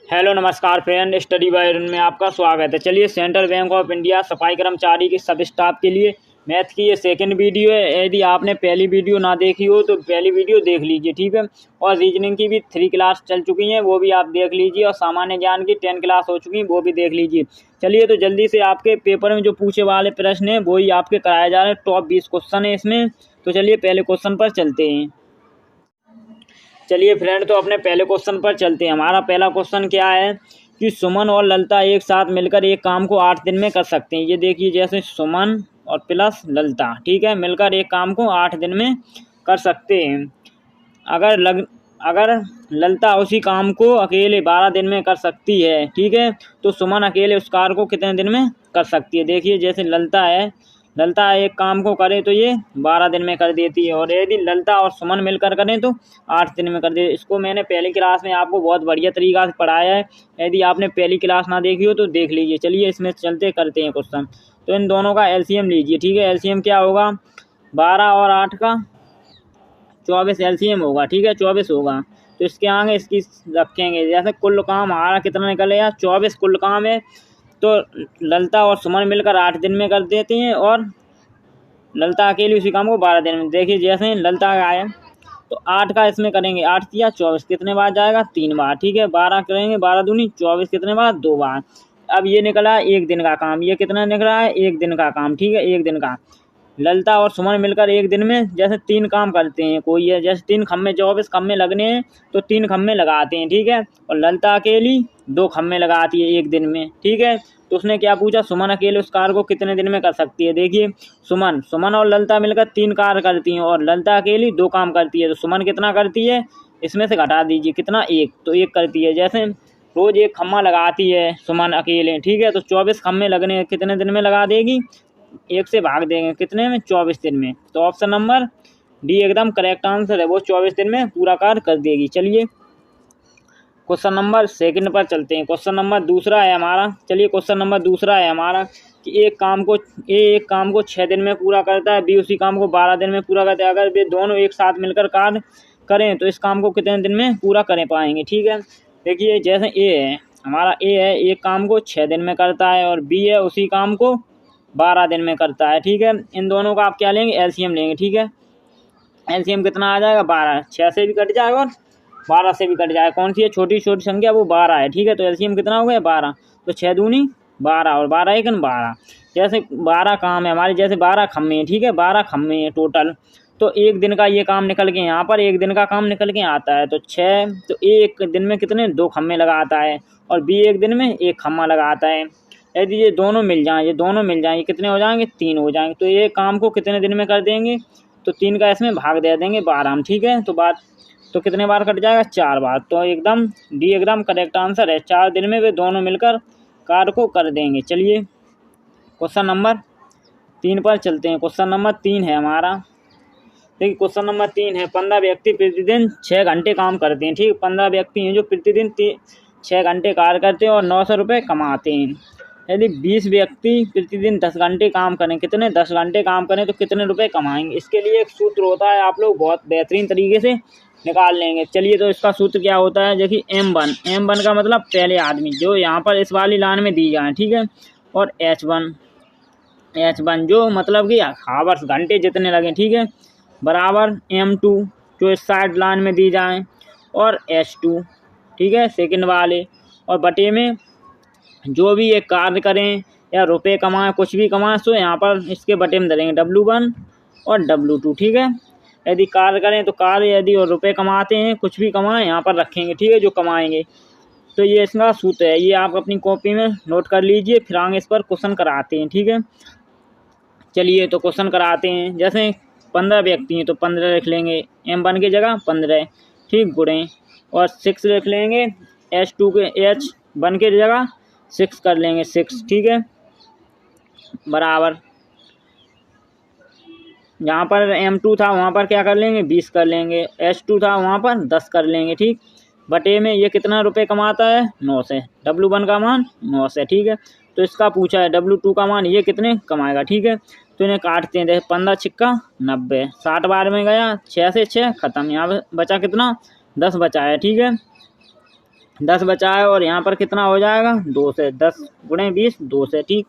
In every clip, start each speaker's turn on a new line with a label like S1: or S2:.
S1: Hello नमस्कार friend, study bye में आपका स्वागत है। चलिए, सेंट्रल बैंक ऑफ इंडिया सफाई कर्मचारी के सब स्टाफ के लिए मैथ की ये सेकंड वीडियो है। यदि आपने पहली वीडियो ना देखी हो तो पहली वीडियो देख लीजिए, ठीक है। और रीजनिंग की भी 3 क्लास चल चुकी हैं, वो भी आप देख लीजिए। और सामान्य ज्ञान की 10 क्लास हो चुकी हैं, वो भी देख लीजिए। चलिए, तो जल्दी से आपके पेपर में जो पूछे वाले प्रश्न हैं वही आपके कराए जा रहे हैं। टॉप 20 क्वेश्चन है इसमें। तो चलिए पहले क्वेश्चन पर चलते हैं। चलिए फ्रेंड, तो अपने पहले क्वेश्चन पर चलते हैं। हमारा पहला क्वेश्चन क्या है कि सुमन और ललिता एक साथ मिलकर एक काम को 8 दिन में कर सकते हैं। ये देखिए, जैसे सुमन और प्लस ललिता, ठीक है, मिलकर एक काम को 8 दिन में कर सकते हैं। अगर ललिता उसी काम को अकेले 12 दिन में कर सकती है, ठीक है, तो सुमन अकेले उस कार्य को कितने दिन में कर सकती है। देखिए, जैसे ललिता एक काम को करे तो ये 12 दिन में कर देती है, और यदि ललिता और सुमन मिलकर करें तो 8 दिन में कर देती है। इसको मैंने पहली क्लास में आपको बहुत बढ़िया तरीका से पढ़ाया है। यदि आपने पहली क्लास ना देखी हो तो देख लीजिए। चलिए, इसमें चलते करते हैं क्वेश्चन। तो इन दोनों का एलसीएम लीजिए, ठीक है। एलसीएम क्या होगा? 12 और 8 का 24 एलसीएम होगा, ठीक है, 24 होगा। तो इसके आगे इसकी रखेंगे। जैसे कुल काम हमारा कितना निकलेगा? 24 कुल काम है। तो ललिता और सुमन मिलकर 8 दिन में कर देते हैं, और ललिता अकेली उसी काम को 12 दिन में। देखिए, जैसे ललिता का आया तो 8 का इसमें करेंगे, 8 या 24 कितने बार जाएगा? 3 बार, ठीक है। 12 करेंगे, 12 दूनी 24 कितने बार? 2 बार। अब ये निकला है 1 दिन का काम। ये कितना निकला है? 1 दिन का काम, ठीक है, 1 दिन का। ललिता और सुमन मिलकर 1 दिन में जैसे 3 काम करते हैं। कोई है जैसे 3 खम्मे, 24 खम्मे लगने हैं तो 3 खम्मे लगाते हैं, ठीक है। और ललिता अकेली 2 खम्मे लगाती है 1 दिन में, ठीक है। तो उसने क्या पूछा? सुमन अकेले उस कार्य को कितने दिन में कर सकती है। देखिए, सुमन और ललिता मिलकर 3 कार्य करती हैं, और ललिता अकेली 2 काम करती है। तो सुमन कितना करती है? इसमें से घटा दीजिए, कितना? 1। तो 1 करती है। जैसे रोज 1 खम्मा लगाती है सुमन अकेले, ठीक है, तो 24 खम्मे लगने कितने दिन में लगा देगी? 1 से भाग देंगे कितने में? 24 दिन में। तो ऑप्शन नंबर डी एकदम करेक्ट आंसर है, वो 24 दिन में पूरा कार्य कर देगी। चलिए, क्वेश्चन नंबर सेकंड पर चलते हैं। क्वेश्चन नंबर दूसरा है हमारा। चलिए, क्वेश्चन नंबर दूसरा है हमारा कि ए एक काम को 6 दिन में पूरा करता है, बी उसी काम को 12 दिन में पूरा करता है। अगर वे दोनों एक साथ मिलकर कार्य करें तो इस काम को कितने दिन में पूरा कर पाएंगे, ठीक है। देखिए, जैसे ए है, एक काम को 6 दिन में करता है, और बी है उसी काम को 12 दिन में करता है, ठीक है। इन दोनों का आप क्या लेंगे? एलसीएम लेंगे, ठीक है। एलसीएम कितना आ जाएगा? 12। 6 से भी कट जाएगा और 12 से भी कट जाएगा। कौन सी है छोटी संख्या? वो 12 है, ठीक है। तो एलसीएम कितना हो गया? 12। तो 6 दूनी 12 और 12 एक 12। जैसे 12 काम है हमारे, जैसे 12 खम्मे हैं, ठीक है, 12 खम्मे हैं टोटल। तो 1 दिन का ये काम निकल के यहाँ पर 1 दिन का काम निकल के आता है। तो 6, तो 1 दिन में कितने? 2 खम्मे लगाता है, और बी 1 दिन में 1 खम्मा लगाता है। यदि ये दोनों मिल जाएं, ये कितने हो जाएंगे? 3 हो जाएंगे। तो ये काम को कितने दिन में कर देंगे? तो 3 का इसमें भाग दे देंगे 12 में, ठीक है। तो कितने बार कट जाएगा? 4 बार। तो एकदम डी एकदम करेक्ट आंसर है। 4 दिन में वे दोनों मिलकर कार्य को कर देंगे। चलिए, क्वेश्चन नंबर 3 पर चलते हैं। क्वेश्चन नंबर 3 है हमारा। देखिए, क्वेश्चन नंबर 3 है, 15 व्यक्ति प्रतिदिन 6 घंटे काम करते हैं, ठीक। 15 व्यक्ति हैं जो प्रतिदिन 6 घंटे कार्य करते हैं और 900 रुपये कमाते हैं। यदि 20 व्यक्ति प्रतिदिन 10 घंटे काम करें, कितने? 10 घंटे काम करें तो कितने रुपए कमाएंगे। इसके लिए एक सूत्र होता है, आप लोग बहुत बेहतरीन तरीके से निकाल लेंगे। चलिए, तो इसका सूत्र क्या होता है? देखिए, M1 का मतलब पहले आदमी, जो यहाँ पर इस वाली लाइन में दी जाए, ठीक है। और H1 जो मतलब कि हावर्स, घंटे जितने लगे, ठीक है, बराबर M2 जो इस साइड लाइन में दी जाए, और H2, ठीक है, सेकंड वाले, और बटे में जो भी ये कार्य करें या रुपए कमाएं, कुछ भी कमाएं, सो यहाँ पर इसके बटे में धरेंगे W1 और W2, ठीक है। यदि कार्य करें तो कार्य, यदि और रुपए कमाते हैं, कुछ भी कमाएं, यहाँ पर रखेंगे, ठीक है, जो कमाएंगे। तो ये इसका सूत्र है, ये आप अपनी कॉपी में नोट कर लीजिए, फिर आगे इस पर क्वेश्चन कराते हैं, ठीक है। चलिए, तो क्वेश्चन कराते हैं। जैसे 15 व्यक्ति हैं तो 15 लिख लेंगे, M1 की जगह 15, ठीक, गुणे, और 6 लिख लेंगे, H1 की जगह 6 कर लेंगे, 6, ठीक है, बराबर, जहाँ पर M2 था वहाँ पर क्या कर लेंगे? 20 कर लेंगे। H2 था वहाँ पर 10 कर लेंगे, ठीक। बटे में ये कितना रुपए कमाता है? 9 से। W1 का मान 9 से, ठीक है। तो इसका पूछा है W2 का मान ये कितने कमाएगा, ठीक है। तो इन्हें काटते हैं। देखिए, 15 छिक्का 90, 60 बार में गया, 6 से 6 खत्म। यहाँ पे बचा कितना? 10 बचा है, ठीक है। 10 बचा है और यहाँ पर कितना हो जाएगा 2 से, 10 गुणे 20 2 से, ठीक।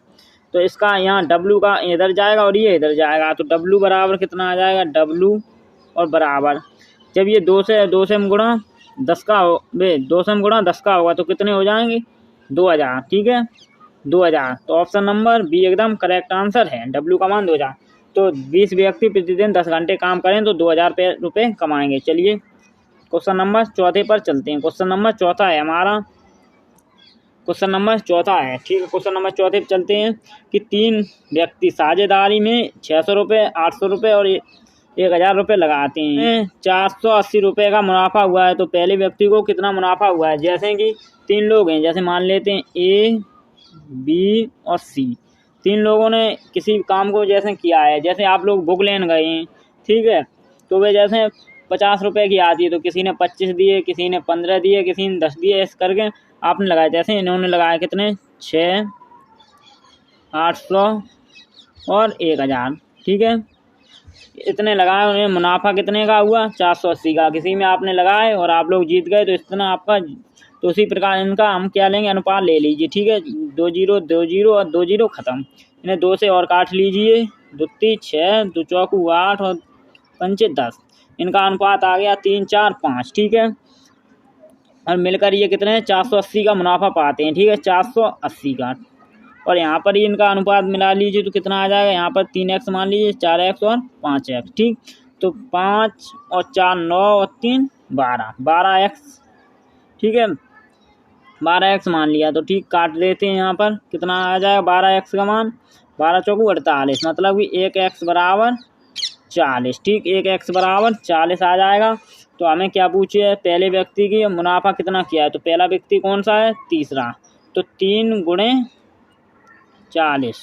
S1: तो इसका यहाँ W का इधर जाएगा और ये इधर जाएगा, तो W बराबर कितना आ जाएगा, W और बराबर, जब ये 2 से हम गुणा 10 का हो 2 से हम गुणा 10 का होगा तो कितने हो जाएंगे 2000, ठीक है 2000। तो ऑप्शन नंबर बी एकदम करेक्ट आंसर है, W का मान 2000। तो 20 व्यक्ति प्रतिदिन 10 घंटे काम करें तो 2000 रुपये कमाएंगे। चलिए क्वेश्चन नंबर चौथे पर चलते हैं। क्वेश्चन नंबर चौथा है हमारा, क्वेश्चन नंबर चौथा है, ठीक है। क्वेश्चन नंबर चौथे पर चलते हैं कि 3 व्यक्ति साझेदारी में 600 रुपये, 800 रुपये और 1000 रुपये लगाते हैं, 480 रुपये का मुनाफा हुआ है। तो पहले व्यक्ति को कितना मुनाफा हुआ है, जैसे कि 3 लोग हैं, जैसे मान लेते हैं A, B और C। 3 लोगों ने किसी काम को जैसे किया है, जैसे आप लोग बुक लेने गए हैं, ठीक है, तो वे जैसे 50 रुपये की आती है, तो किसी ने 25 दिए, किसी ने 15 दिए, किसी ने 10 दिए, इस करके आपने लगाया। जैसे इन्होंने लगाया कितने 6, 800 और 1000, ठीक है, इतने लगाए, उन्हें मुनाफा कितने का हुआ 480 का। किसी में आपने लगाए और आप लोग जीत गए तो इतना आपका, तो उसी प्रकार इनका हम क्या लेंगे, अनुपात ले लीजिए, ठीक है। 2 0 2 0 और 2 0 खत्म, इन्हें 2 से और काट लीजिए, 2 3 6 2 4 8 और 5 10, इनका अनुपात आ गया 3 4 5, ठीक है। और मिलकर ये कितने 480 का मुनाफा पाते हैं, ठीक है 480 का। और यहाँ पर ही इनका अनुपात मिला लीजिए तो कितना आ जाएगा, यहाँ पर 3x मान लीजिए, 4x और 5x, ठीक। तो 5 और 4 9 और 3 12, 12x, ठीक है 12x मान लिया, तो ठीक काट देते हैं। यहाँ पर कितना आ जाएगा 12x का मान, 12 चौकू 48, मतलब कि 1x बराबर 40, ठीक 1x बराबर 40 आ जाएगा। तो हमें क्या पूछे है, पहले व्यक्ति की मुनाफा कितना किया है, तो पहला व्यक्ति कौन सा है, तीसरा, तो 3 गुणे 40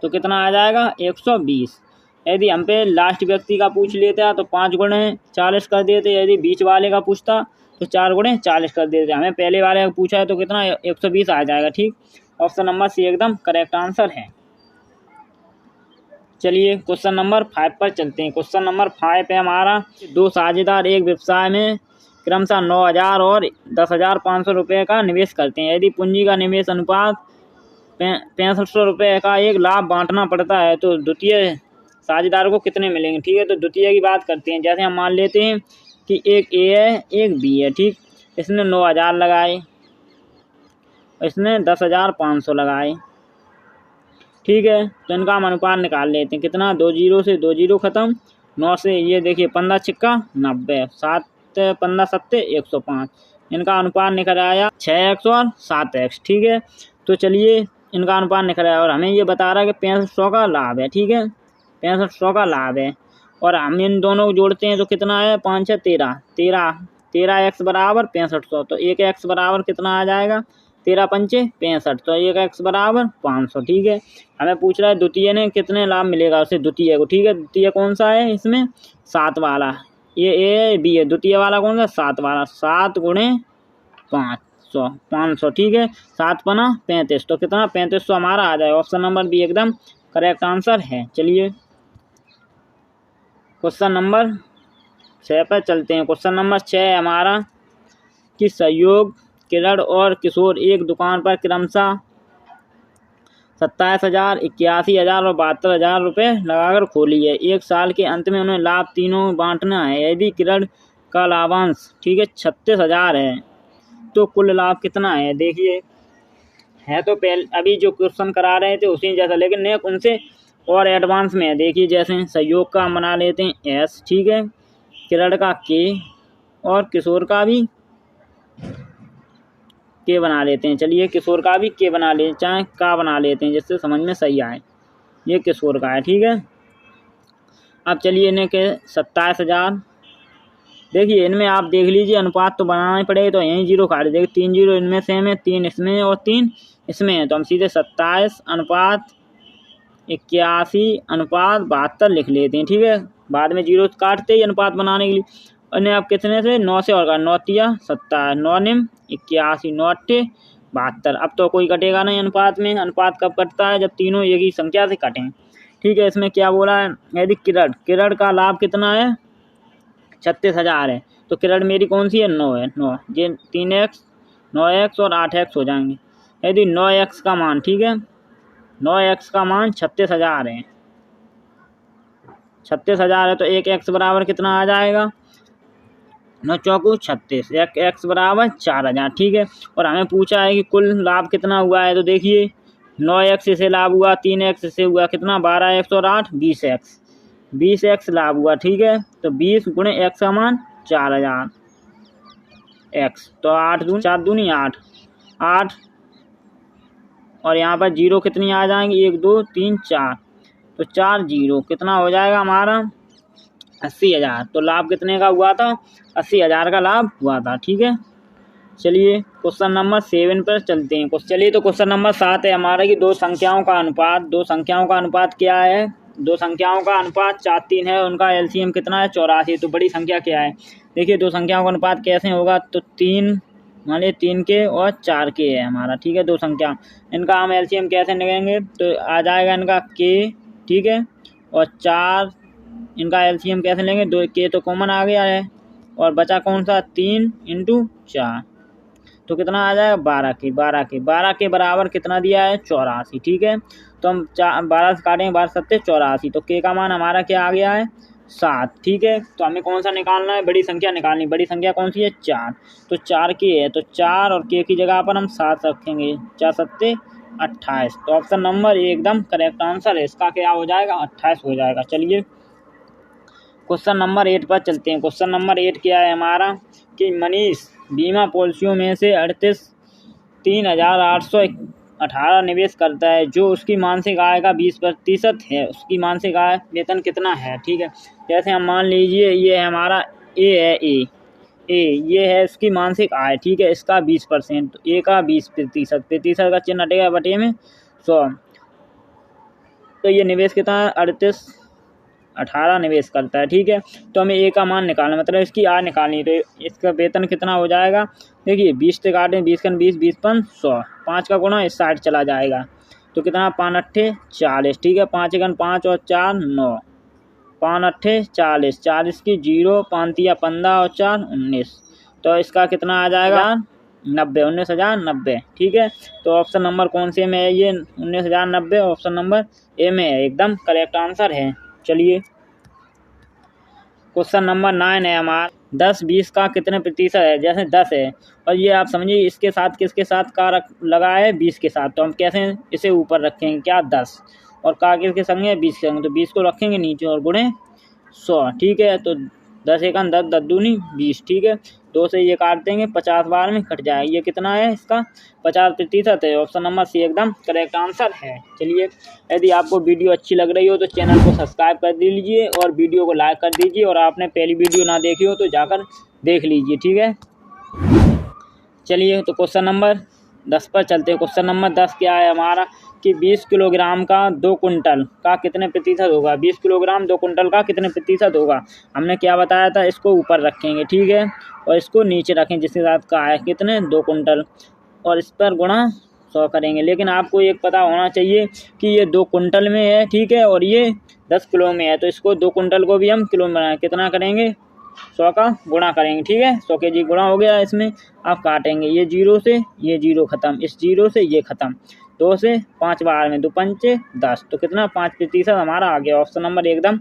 S1: तो कितना आ जाएगा 120। यदि हम पे लास्ट व्यक्ति का पूछ लेता तो 5 गुणे 40 कर देते, यदि बीच वाले का पूछता तो 4 गुणे 40 कर देते। हमें पहले वाले का पूछा है तो कितना 120 आ जाएगा, ठीक। ऑप्शन नंबर सी एकदम करेक्ट आंसर है। चलिए क्वेश्चन नंबर 5 पर चलते हैं। क्वेश्चन नंबर 5 है हमारा, 2 साझेदार एक व्यवसाय में क्रमशः 9000 और 10,500 रुपये का निवेश करते हैं। यदि पूंजी का निवेश अनुपात 6500 रुपये का एक लाभ बांटना पड़ता है तो द्वितीय साझेदार को कितने मिलेंगे, ठीक है। तो द्वितीय की बात करते हैं, जैसे हम मान लेते हैं कि एक A है एक B है, ठीक। इसने 9000 लगाए, इसने 10,500 लगाए, ठीक है। तो इनका हम अनुपात निकाल लेते हैं, कितना 2 0 से 2 0 खत्म, 9 से ये देखिए 15 छिक्का 90, 7 15 7 105, इनका अनुपात निकल आया 6x और 7x, ठीक है। तो चलिए इनका अनुपात निकल आया और हमें ये बता रहा है कि 6500 का लाभ है, ठीक है 6500 का लाभ है। और हम इन दोनों को जोड़ते हैं तो कितना है 5 6 13x बराबर 6500, तो 1x बराबर कितना आ जाएगा 13 पंचे 65, तो 1x बराबर 500, ठीक है। हमें पूछ रहा है द्वितीय ने कितने लाभ मिलेगा उसे, द्वितीय को, ठीक है। द्वितीय कौन सा है इसमें 7 वाला, ये A B है, द्वितीय वाला कौन सा 7 वाला, 7 गुणे 500, ठीक है 7 पना 35, तो कितना 3500 हमारा आ जाए। ऑप्शन नंबर बी एकदम करेक्ट आंसर है। चलिए क्वेश्चन नंबर 6 पर चलते हैं। क्वेश्चन नंबर 6 है हमारा कि सहयोग किरण और किशोर एक दुकान पर क्रमशः 27,000, 81,000 और 72,000 रुपये लगाकर खोली है। एक साल के अंत में उन्हें लाभ तीनों बांटना है। यदि किरण का लाभांश, ठीक है 36,000 है तो कुल लाभ कितना है। देखिए है तो पहले अभी जो क्वेश्चन करा रहे थे उसी जैसा, लेकिन नेक उनसे और एडवांस में है। देखिए जैसे सहयोग का बना लेते हैं S, ठीक है, किरण का K और किशोर का भी K बना लेते हैं। चलिए किशोर का भी K बना ले, चाहे का बना लेते हैं जिससे समझ में सही आए। ये किशोर का है, ठीक है। अब चलिए इन्हें के 27,000, देखिए इनमें आप देख लीजिए अनुपात तो बनाना ही पड़ेगा, तो यहीं 0 काट देखिए 3 0 इनमें से है, 3 इसमें और 3 इसमें है, तो हम सीधे 27 अनुपात 81 अनुपात 72 लिख लेते हैं, ठीक है। बाद में 0 काटते ही अनुपात बनाने के लिए। और आप कितने से 9 से और 9 तिया 27, 9 निम 81, 9 8 72। अब तो कोई कटेगा नहीं अनुपात में, अनुपात कब कटता है जब तीनों एक ही संख्या से कटें, ठीक है। इसमें क्या बोला है, यदि किरण का लाभ कितना है 36,000 है, तो किरण मेरी कौन सी है 9 है, 9 ये 3x 9x और 8x हो जाएंगे। यदि 9x का मान, ठीक है, 9x का मान 36,000 है, 36,000 है, तो एक x बराबर कितना आ जाएगा, 9 चौकू 36, एक x बराबर 4,000, ठीक है। और हमें पूछा है कि कुल लाभ कितना हुआ है, तो देखिए 9x से लाभ हुआ, 3x से हुआ कितना 12x और 8 20x, 20x लाभ हुआ, ठीक है। तो 20 गुणे x का मान 4,000 x, तो 8 दूनी 4 दूनी 8, 8 और यहाँ पर जीरो कितनी आ जाएंगी, 1 2 3 4, तो 4 जीरो कितना हो जाएगा हमारा 80,000। तो लाभ कितने का हुआ था, 80,000 का लाभ हुआ था, ठीक है। चलिए क्वेश्चन नंबर 7 पर चलते हैं। चलिए तो क्वेश्चन नंबर 7 है हमारा कि दो संख्याओं का अनुपात क्या है, दो संख्याओं का अनुपात 4 3 है, उनका एलसीएम कितना है 84। तो बड़ी संख्या क्या है, देखिए दो संख्याओं का अनुपात कैसे होगा, तो 3 मान लीजिए 3 के और 4 के है हमारा, ठीक है, दो संख्या, इनका हम एलसीएम कैसे निकालेंगे, तो आ जाएगा इनका के, ठीक है, और 4 इनका एलसीएम कैसे लेंगे, 2 के तो कॉमन आ गया है, और बचा कौन सा 3 × 4, तो कितना आ जाएगा 12 के बराबर कितना दिया है 84, ठीक है। तो हम 12 से काटेंगे, 12 7 84, तो के का मान हमारा क्या आ गया है 7, ठीक है। तो हमें कौन सा निकालना है, बड़ी संख्या निकालनी, बड़ी संख्या कौन सी है 4, तो 4 के है, तो 4 और के की जगह पर हम 7 रखेंगे, 4 7 28, तो ऑप्शन नंबर एकदम करेक्ट आंसर है, इसका क्या हो जाएगा 28 हो जाएगा। चलिए क्वेश्चन नंबर 8 पर चलते हैं। क्वेश्चन नंबर 8 क्या है हमारा कि मनीष बीमा पॉलिसियों में से 3,818 निवेश करता है, जो उसकी मासिक आय का 20% है, उसकी मासिक आय वेतन कितना है, ठीक है। जैसे हम मान लीजिए ये है हमारा ए है, ये है इसकी मासिक आय, ठीक है, इसका 20%, तो ए का 20%, प्रतिशत का चिन्ह हटेगा बटे में 100, तो ये निवेश कितना है 3818 निवेश करता है, ठीक है। तो हमें ए का मान निकालना, मतलब इसकी आय निकालनी, तो इसका वेतन कितना हो जाएगा, देखिए 20 से काटें, 20 का 20, 20 5 100, 5 का गुणा इस साइड चला जाएगा, तो कितना 5 8 40, ठीक है, 5 1 5 और 4 9, 5 8 40, 40 की 0, 5 3 15 और 4 19, तो इसका कितना आ जाएगा 90, 19,090, ठीक है। तो ऑप्शन नंबर कौन से में है, ये 19,090 ऑप्शन नंबर ए में है, एकदम करेक्ट आंसर है। चलिए क्वेश्चन नंबर 9 है हमारा 10 20 का कितने प्रतिशत है, जैसे 10 है और ये आप समझिए इसके साथ किसके साथ का लगा है 20 के साथ, तो हम कैसे इसे ऊपर रखेंगे क्या 10 और का किसके संग है 20 के संग, तो 20 को रखेंगे नीचे और गुणे 100, ठीक है। तो 10 1 10 10 दूनी 20, ठीक है, 2 से ये काट देंगे 50 बार में कट जाएगा, ये कितना है इसका 50% है, ऑप्शन नंबर सी एकदम करेक्ट आंसर है। चलिए यदि आपको वीडियो अच्छी लग रही हो तो चैनल को सब्सक्राइब कर दीजिए और वीडियो को लाइक कर दीजिए, और आपने पहली वीडियो ना देखी हो तो जाकर देख लीजिए, ठीक है। चलिए तो क्वेश्चन नंबर 10 पर चलते हैं। क्वेश्चन नंबर 10 क्या है हमारा कि 20 किलोग्राम का 2 कुंटल का कितने प्रतिशत होगा, 20 किलोग्राम 2 कुंटल का कितने प्रतिशत होगा, हमने क्या बताया था, इसको ऊपर रखेंगे, ठीक है, और इसको नीचे रखें जिसके साथ का है कितने 2 कुंटल, और इस पर गुणा 100 करेंगे। लेकिन आपको एक पता होना चाहिए कि ये 2 कुंटल में है, ठीक है, और ये 10 किलो में है, तो इसको 2 कुंटल को भी हम किलो में बनाएं, कितना करेंगे 100 का गुणा करेंगे, ठीक है, 100 के जी गुणा हो गया, इसमें आप काटेंगे, ये 0 से ये 0 खत्म, इस 0 से ये खत्म, 2 से 5 बार में 2 5 10, तो कितना 5% हमारा आ गया, ऑप्शन नंबर एकदम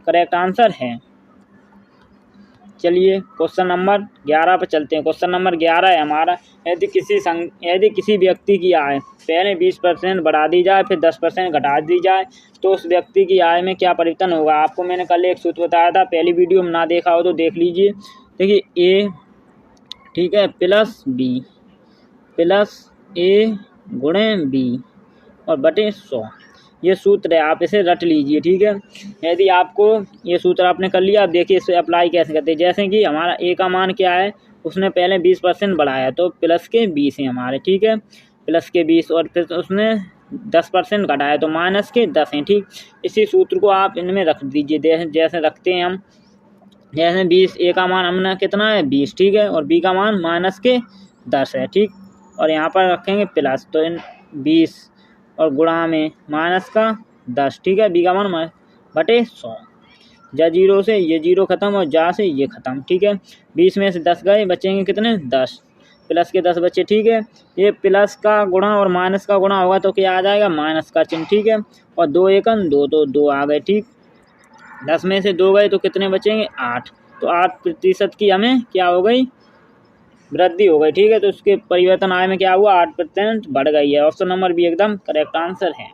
S1: करेक्ट आंसर है। चलिए क्वेश्चन नंबर 11 पर चलते हैं। क्वेश्चन नंबर 11 है हमारा यदि किसी व्यक्ति की आय पहले 20% बढ़ा दी जाए फिर 10% घटा दी जाए तो उस व्यक्ति की आय में क्या परिवर्तन होगा। आपको मैंने कल एक सूत्र बताया था, पहली वीडियो में ना देखा हो तो देख लीजिए। देखिए ए ठीक है प्लस बी प्लस ए गुणे बी और बटे 100, ये सूत्र है, आप इसे रट लीजिए, ठीक है। यदि आपको ये सूत्र आपने कर लिया, आप देखिए इसे अप्लाई कैसे करते हैं। जैसे कि हमारा ए का मान क्या है, उसने पहले 20% बढ़ाया तो प्लस के 20 है हमारे, ठीक है, प्लस के 20 और फिर उसने 10% घटाया तो माइनस के 10 हैं, ठीक। इसी सूत्र को आप इनमें रख दीजिए, जैसे रखते हैं हम, जैसे 20 ए का मान हमने कितना है 20, ठीक है, और बी का मान माइनस के 10 है, ठीक, और यहाँ पर रखेंगे प्लस, तो इन 20 और गुणा में माइनस का 10, ठीक है, बी का मान बटे 100, जा 0 से ये 0 खत्म और जा से ये खत्म, ठीक है। 20 में से 10 गए, बचेंगे कितने 10, प्लस के 10 बचे, ठीक है। ये प्लस का गुणा और माइनस का गुणा होगा तो क्या आ जाएगा, माइनस का चिन्ह, ठीक है। और 2 एकम 2, तो 2 आ गए, ठीक। 10 में से 2 गए तो कितने बचेंगे, 8। तो 8% की हमें क्या हो गई, वृद्धि हो गई, ठीक है। तो उसके परिवर्तन आय में क्या हुआ, 8% बढ़ गई है। ऑप्शन नंबर बी एकदम करेक्ट आंसर है।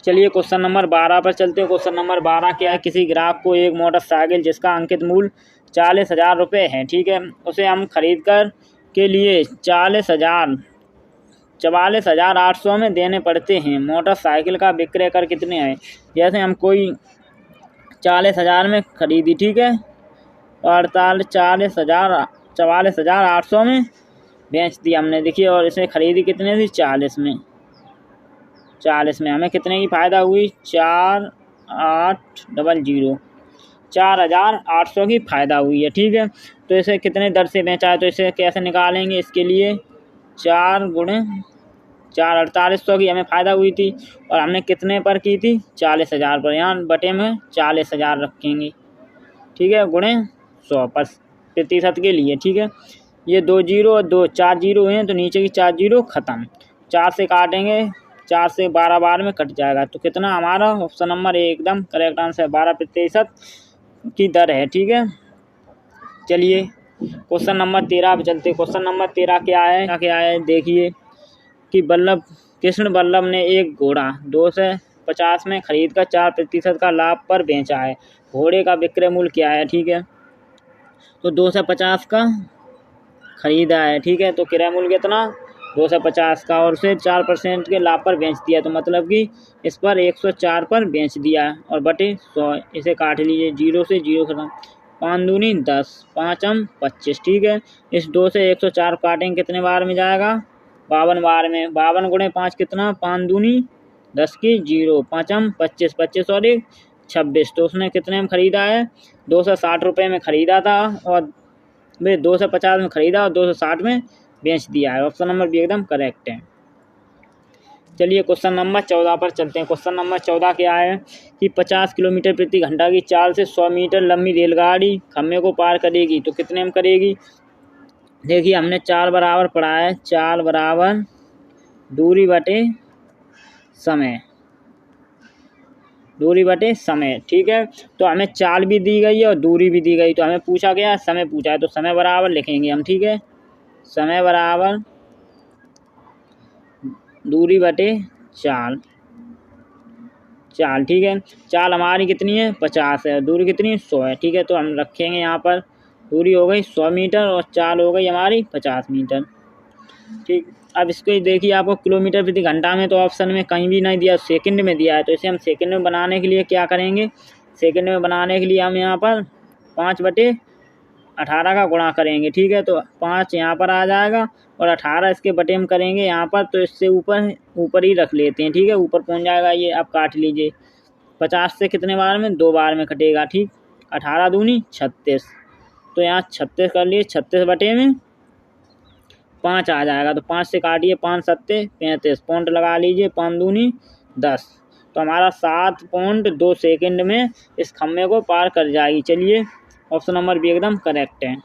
S1: चलिए क्वेश्चन नंबर 12 पर चलते हैं। क्वेश्चन नंबर 12 क्या है, किसी ग्राहक को एक मोटरसाइकिल जिसका अंकित मूल्य 40,000 रुपये है, ठीक है, उसे हम खरीद कर के लिए 44,800 में देने पड़ते हैं। मोटरसाइकिल का विक्रय कर कितने है। जैसे हम कोई 40,000 में खरीदी, ठीक है, और 44,800 में बेच दिया हमने, देखिए। और इसे खरीदी कितने थी, 40 में। 40 में हमें कितने की फ़ायदा हुई, 4800, 4,800 की फ़ायदा हुई है, ठीक है। तो इसे कितने दर से बेचा है, तो इसे कैसे निकालेंगे, इसके लिए 4 गुणे 4, 4800 की हमें फ़ायदा हुई थी और हमने कितने पर की थी, 40,000 पर। यहाँ बटे में 40,000 रखेंगे, ठीक है, गुणे 100 प्रतिशत के लिए, ठीक है। ये 2 जीरो और 2 4 जीरो हैं तो नीचे की 4 जीरो ख़त्म, 4 से काटेंगे, 4 से 12 बार में कट जाएगा। तो कितना हमारा ऑप्शन नंबर ए एकदम करेक्ट आंसर, 12% की दर है, ठीक है। चलिए क्वेश्चन नंबर 13 पे चलते। क्वेश्चन नंबर 13 क्या है देखिए कि कृष्ण वल्लभ ने एक घोड़ा 250 में खरीद कर 4% का लाभ पर बेचा है। घोड़े का विक्रय मूल्य क्या है, ठीक है। तो 250 का खरीदा है, ठीक है, तो क्रय मूल्य कितना, 250 का, और उसे 4% के लाभ पर बेच दिया, तो मतलब कि इस पर 104 पर बेच दिया और बटे 100। इसे काट लीजिए, 0 से 0 खत्म, 5 दूनी 10, 5 25, ठीक है। इस 2 से 104 काटेंगे, कितने बार में जाएगा, 52 बार में। 52 गुणे 5 कितना, 5 दूनी 10 की 0, 5 25, 25 और 1 26। तो उसने कितने में खरीदा है, 260 रुपये में खरीदा था और वे 250 में खरीदा और 260 में बेच दिया है। ऑप्शन नंबर बी एकदम करेक्ट है। चलिए क्वेश्चन नंबर 14 पर चलते हैं। क्वेश्चन नंबर 14 क्या है कि 50 किलोमीटर प्रति घंटा की चाल से 100 मीटर लंबी रेलगाड़ी खम्भे को पार करेगी, तो कितने में करेगी। देखिए हमने चाल बराबर पढ़ा है, चाल बराबर दूरी बटे समय, ठीक है। तो हमें चाल भी दी गई है और दूरी भी दी गई, तो हमें पूछा गया समय पूछा है, तो समय बराबर लिखेंगे हम, ठीक है। समय बराबर दूरी बटे चाल, ठीक है। चाल हमारी कितनी है, 50 है, दूरी कितनी है, 100 है, ठीक है। तो हम रखेंगे यहाँ पर दूरी हो गई 100 मीटर और चाल हो गई हमारी 50 मीटर, ठीक। अब इसको देखिए, आपको किलोमीटर प्रति घंटा में तो ऑप्शन में कहीं भी नहीं दिया, सेकंड में दिया है, तो इसे हम सेकंड में बनाने के लिए क्या करेंगे, सेकंड में बनाने के लिए हम यहाँ पर 5/18 का गुणा करेंगे, ठीक है। तो 5 यहाँ पर आ जाएगा और 18 इसके बटे में करेंगे यहाँ पर, तो इससे ऊपर ही रख लेते हैं, ठीक है, ऊपर पहुँच जाएगा ये। अब काट लीजिए, 50 से कितने बार में, 2 बार में कटेगा, ठीक। 18 दूनी 36, तो यहाँ 36 कर लिए, 36 बटे में 5 आ जाएगा, तो 5 से काटिए, 5 सत्ते 35, पॉइंट लगा लीजिए, 5 दूनी 10, तो हमारा 7.2 सेकंड में इस खम्भे को पार कर जाएगी। चलिए ऑप्शन नंबर बी एकदम करेक्ट है।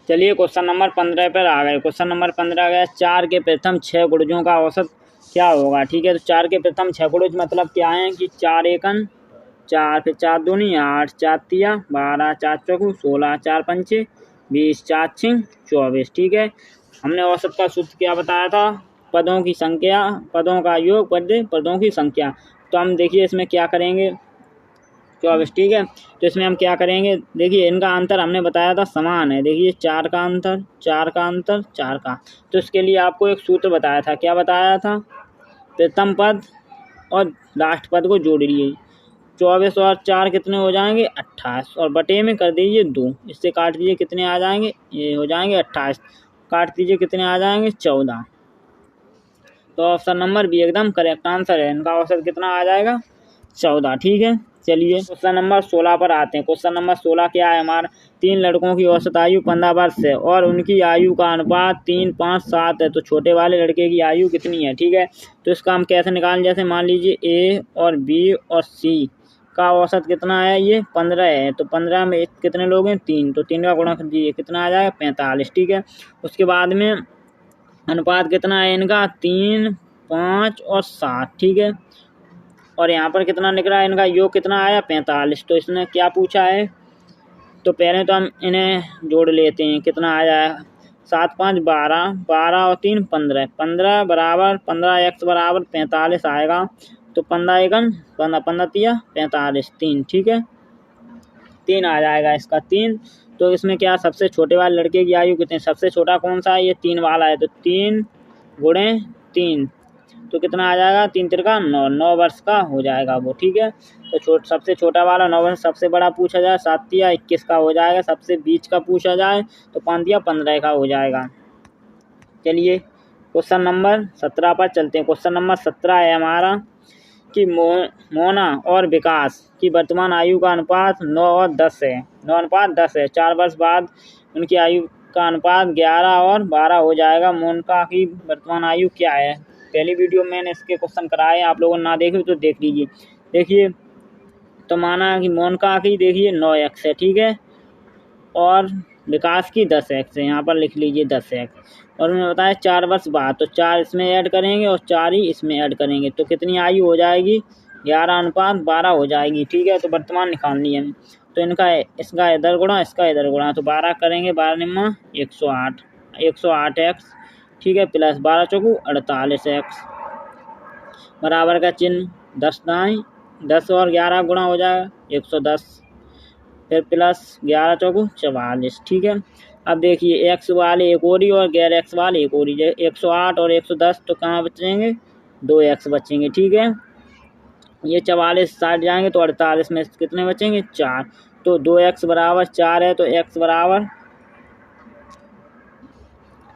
S1: चलिए क्वेश्चन नंबर 15 पर आ गए। क्वेश्चन नंबर 15 गया, 4 के प्रथम 6 गुणजों का औसत क्या होगा, ठीक है। तो 4 के प्रथम 6 गुणज मतलब क्या है कि 4 एकन 4, फिर 4 दूनी 8, 4 तिया 12, 4 चौकू 16, 4 पंचे 20, 4 छिंग 24, ठीक है। हमने औसत का सूत्र क्या बताया था, पदों की संख्या, पदों का योग पदों की संख्या। तो हम देखिए इसमें क्या करेंगे, 24, ठीक है। तो इसमें हम क्या करेंगे, देखिए इनका अंतर हमने बताया था समान है, देखिए 4 का अंतर 4 का अंतर 4 का। तो इसके लिए आपको एक सूत्र बताया था, क्या बताया था, प्रथम पद और लास्ट पद को जोड़ लीजिए, 24 और 4 कितने हो जाएंगे, 28, और बटे में कर दीजिए 2, इससे काट दीजिए, कितने आ जाएंगे, ये हो जाएंगे 28, काट दीजिए, कितने आ जाएंगे 14। तो ऑप्शन नंबर बी एकदम करेक्ट आंसर है, इनका औसत कितना आ जाएगा, 14, ठीक है। चलिए क्वेश्चन नंबर 16 पर आते हैं। क्वेश्चन नंबर 16 क्या है हमारा, 3 लड़कों की औसत आयु 15 वर्ष है और उनकी आयु का अनुपात 3, 5, 7 है, तो छोटे वाले लड़के की आयु कितनी है, ठीक है। तो इसका हम कैसे निकालें, जैसे मान लीजिए ए और बी और सी का औसत कितना है, ये 15 है। तो 15 में कितने लोग हैं, 3, तो 3 का गुणा कर दीजिए, कितना आ जाएगा, 45। ठीक है, उसके बाद में अनुपात कितना है इनका, 3, 5 और 7। ठीक है, और यहाँ पर कितना लिख रहा है, इनका योग कितना आया, 45। तो इसने क्या पूछा है, तो पहले तो हम इन्हें जोड़ लेते हैं, कितना आ जाएगा, 7, 5, 12, 12 और 3 15, 15 बराबर 15x बराबर 45 आएगा। तो 15 एकम 15, 15 तिया 45, 3। ठीक है, 3 आ जाएगा इसका, 3। तो इसमें क्या, सबसे छोटे वाले लड़के की आयु कितनी, सबसे छोटा कौन सा है, ये 3 वाला है। तो 3 गुणे 3, तो कितना आ जाएगा, 3 तिरका 9, 9 वर्ष का हो जाएगा वो। ठीक है, तो सबसे छोटा वाला 9 वर्ष, सबसे बड़ा पूछा जाए 7 तिया 21 का हो जाएगा, सबसे बीच का पूछा जाए तो 5 तिया 15 का हो जाएगा। चलिए क्वेश्चन नंबर 17 पर चलते हैं। क्वेश्चन नंबर 17 है हमारा कि मोना और विकास की वर्तमान आयु का अनुपात 9 और 10 है। 9 अनुपात 10 है। 4 वर्ष बाद उनकी आयु का अनुपात 11 और 12 हो जाएगा। मोनिका की वर्तमान आयु क्या है। पहली वीडियो मैंने इसके क्वेश्चन कराए, आप लोगों ने ना देखे तो देख लीजिए। देखिए, तो माना कि मोनिका की देखिए 9x है, ठीक है, और विकास की 10x है। यहाँ पर लिख लीजिए 10x। और उन्होंने बताया 4 वर्ष बाद, तो 4 इसमें ऐड करेंगे और 4 ही इसमें ऐड करेंगे, तो कितनी आयु हो जाएगी, 11 अनुपात 12 हो जाएगी। ठीक है, तो वर्तमान निकालनी है। तो इनका इसका इधर गुणा, इसका इधर गुणा, तो 12 करेंगे, 12 निम्मा 108, 108x। ठीक है, प्लस 12 चौकू 48x बराबर का चिन्ह 10 दाएँ 10 और 11 गुणा हो जाएगा 110, फिर प्लस 11 चौकू 44। ठीक है, अब देखिए एक्स वाले एक ओरी और गैर एक्स वाले एक ओरी, 108 और 110, तो कहाँ बचेंगे, 2x बचेंगे। ठीक है, ये 44 साइड जाएंगे तो 48 में कितने बचेंगे, 4। तो 2x बराबर 4 है, तो x बराबर,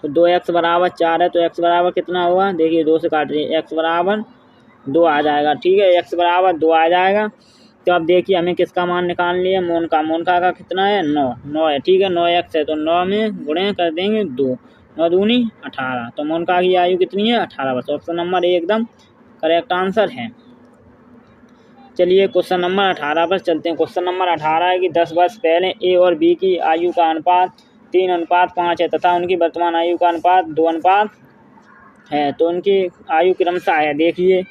S1: तो 2x बराबर 4 है, तो x बराबर कितना होगा, देखिए 2 से काट रही है, x बराबर 2 आ जाएगा। ठीक है, x बराबर 2 आ जाएगा। तो अब देखिए हमें किसका मान निकाल लिया, मोनिका का कितना है, 9 है। ठीक है, 9x है, तो 9 में गुणे कर देंगे 2, 9 दूनी 18। तो मोनिका की आयु कितनी है, 18 वर्ष। ऑप्शन नंबर ए एकदम करेक्ट आंसर है। चलिए क्वेश्चन नंबर 18 पर चलते हैं। क्वेश्चन नंबर 18 है कि 10 वर्ष पहले ए और बी की आयु का अनुपात 3:5 है तथा उनकी वर्तमान आयु का अनुपात 2 है। तो उनकी आयु क्रमशः है। देखिए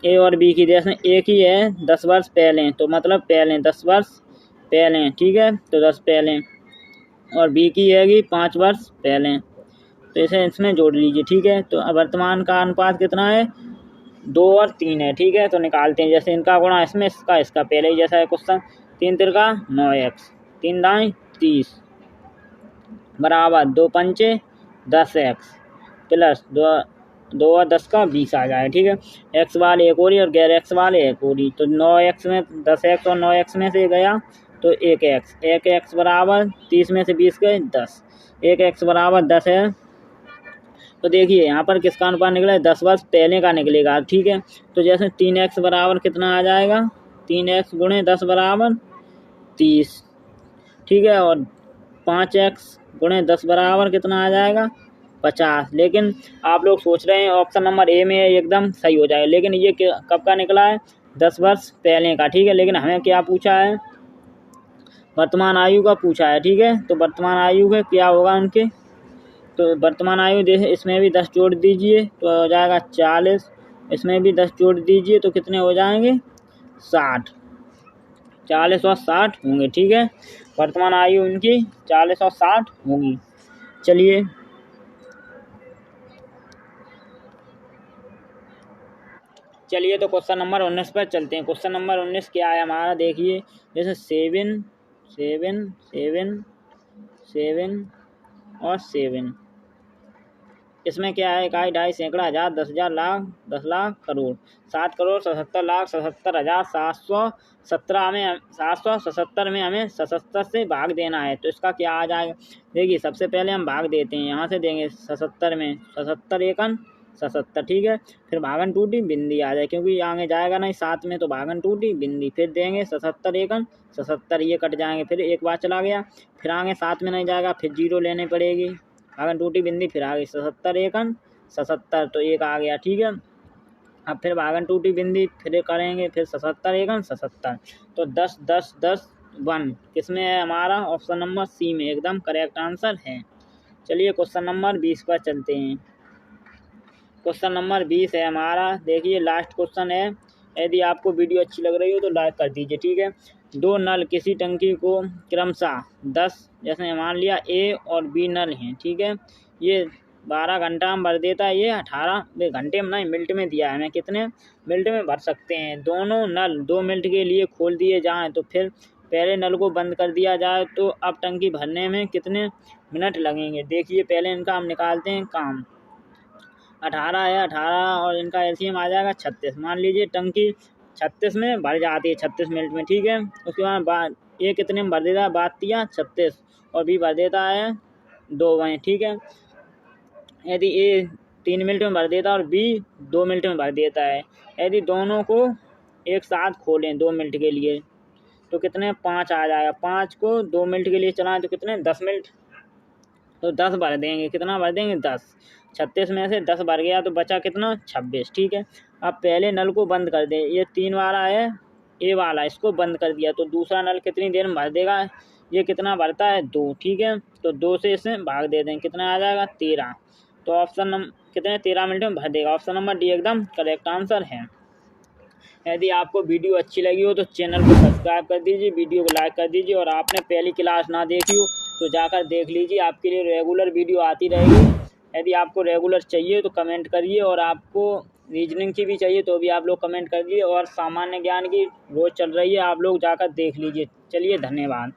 S1: ए और बी की, जैसे ए की है 10 वर्ष पहले, तो मतलब पहले 10 वर्ष पहले। ठीक है, तो 10 पहले, और बी की है कि 5 वर्ष पहले, तो इसे इसमें जोड़ लीजिए। ठीक है, तो वर्तमान का अनुपात कितना है, 2 और 3 है। ठीक है, तो निकालते हैं, जैसे इनका गुणा इसमें, इसका पहले ही जैसा है क्वेश्चन, 3 तिरका 9x, 3 दाएँ 30 बराबर 2 पंचे 10x प्लस 2 और 10 का 20 आ जाए। ठीक है, एक्स वाले एक ओरी और गैर एक्स वाले एक ओरी, तो 9x में 10x और 9x में से गया तो 1x बराबर 30 में से 20 गए 10, 1x बराबर 10 है। तो देखिए यहाँ पर किसका अनुपात निकला है, 10 वर्ष पहले का निकलेगा। ठीक है, तो जैसे 3x बराबर कितना आ जाएगा, 3x गुणे 10 बराबर 30। ठीक है, और 5x गुणे 10 बराबर कितना आ जाएगा, 50। लेकिन आप लोग सोच रहे हैं ऑप्शन नंबर ए में एकदम सही हो जाएगा, लेकिन ये कब का निकला है, 10 वर्ष पहले का। ठीक है, लेकिन हमें क्या पूछा है, वर्तमान आयु का पूछा है। ठीक है, तो वर्तमान आयु है क्या होगा उनके, तो वर्तमान आयु देखे, इसमें भी 10 जोड़ दीजिए तो हो जाएगा 40, इसमें भी 10 जोड़ दीजिए तो कितने हो जाएंगे, 60, 40 और 60 होंगे। ठीक है, वर्तमान आयु उनकी 40 और 60 होगी। चलिए तो क्वेश्चन नंबर 19 पर चलते हैं। क्वेश्चन नंबर 19 क्या है हमारा, देखिए जैसे 7 7 7 7 और 7, इसमें क्या है, इकाई, ढाई, सैकड़ा, हजार, 10,000, लाख, 10 लाख, करोड़, 7 करोड़ 77 लाख 77,717 में 777 में हमें 77 से भाग देना है। तो इसका क्या आ जाएगा, देखिए सबसे पहले हम भाग देते हैं, यहाँ से देंगे 77 में 77 एकन 77। ठीक है, फिर भागन टूटी बिंदी आ जाए, क्योंकि आगे जाएगा नहीं 7 में, तो भागन टूटी बिंदी, फिर देंगे 77 एकन 77, ये कट जाएंगे, फिर एक बार चला गया, फिर आगे 7 में नहीं जाएगा, फिर 0 लेने पड़ेगी, भागन टूटी बिंदी, फिर आ गई 77 एकन 77, तो एक आ गया। ठीक है, अब फिर भागन टूटी बिंदी फिर करेंगे, फिर 77 एकम 77, तो 10 10 10 1 किसमें है हमारा ऑप्शन नंबर सी में एकदम करेक्ट आंसर है। चलिए क्वेश्चन नंबर 20 पर चलते हैं। क्वेश्चन नंबर 20 है हमारा, देखिए लास्ट क्वेश्चन है। यदि आपको वीडियो अच्छी लग रही हो तो लाइक कर दीजिए, ठीक है। दो नल किसी टंकी को क्रमशः 10, जैसे मान लिया ए और बी नल हैं, ठीक है। ये 12 घंटा में भर देता है, ये 18 घंटे में नहीं मिनट में दिया है हमें, कितने मिनट में भर सकते हैं। दोनों नल 2 मिनट के लिए खोल दिए जाएँ तो फिर पहले नल को बंद कर दिया जाए तो अब टंकी भरने में कितने मिनट लगेंगे। देखिए पहले इनका हम निकालते हैं काम। 18 है, 18 और इनका एलसीएम आ जाएगा 36। मान लीजिए टंकी 36 में भर जाती है 36 मिनट में, ठीक है। उसके बाद ए कितने में भर देता है 32 36 और बी भर देता है 2 वहीं, ठीक है। यदि ए 3 मिनट में भर देता है और बी 2 मिनट में भर देता है, यदि दोनों को एक साथ खोलें 2 मिनट के लिए तो कितने 5 आ जाएगा। 5 को 2 मिनट के लिए चलाएं तो कितने 10 मिनट, तो 10 भर देंगे। कितना भर देंगे 10, 36 में से 10 भर गया तो बचा कितना 26, ठीक है। अब पहले नल को बंद कर दें, ये 3 वाला है ए वाला, इसको बंद कर दिया तो दूसरा नल कितनी देर में भर देगा, ये कितना भरता है 2, ठीक है। तो 2 से इसे भाग दे दें, कितना आ जाएगा 13, तो ऑप्शन नंबर कितने 13 मिनट में भर देगा। ऑप्शन नंबर डी एकदम करेक्ट आंसर है। यदि आपको वीडियो अच्छी लगी हो तो चैनल को सब्सक्राइब कर दीजिए, वीडियो को लाइक कर दीजिए और आपने पहली क्लास ना देखी हो तो जाकर देख लीजिए, आपके लिए रेगुलर वीडियो आती रहेगी। यदि आपको रेगुलर चाहिए तो कमेंट करिए, और आपको रीजनिंग की भी चाहिए तो भी आप लोग कमेंट करिए, और सामान्य ज्ञान की रोज चल रही है, आप लोग जाकर देख लीजिए। चलिए धन्यवाद।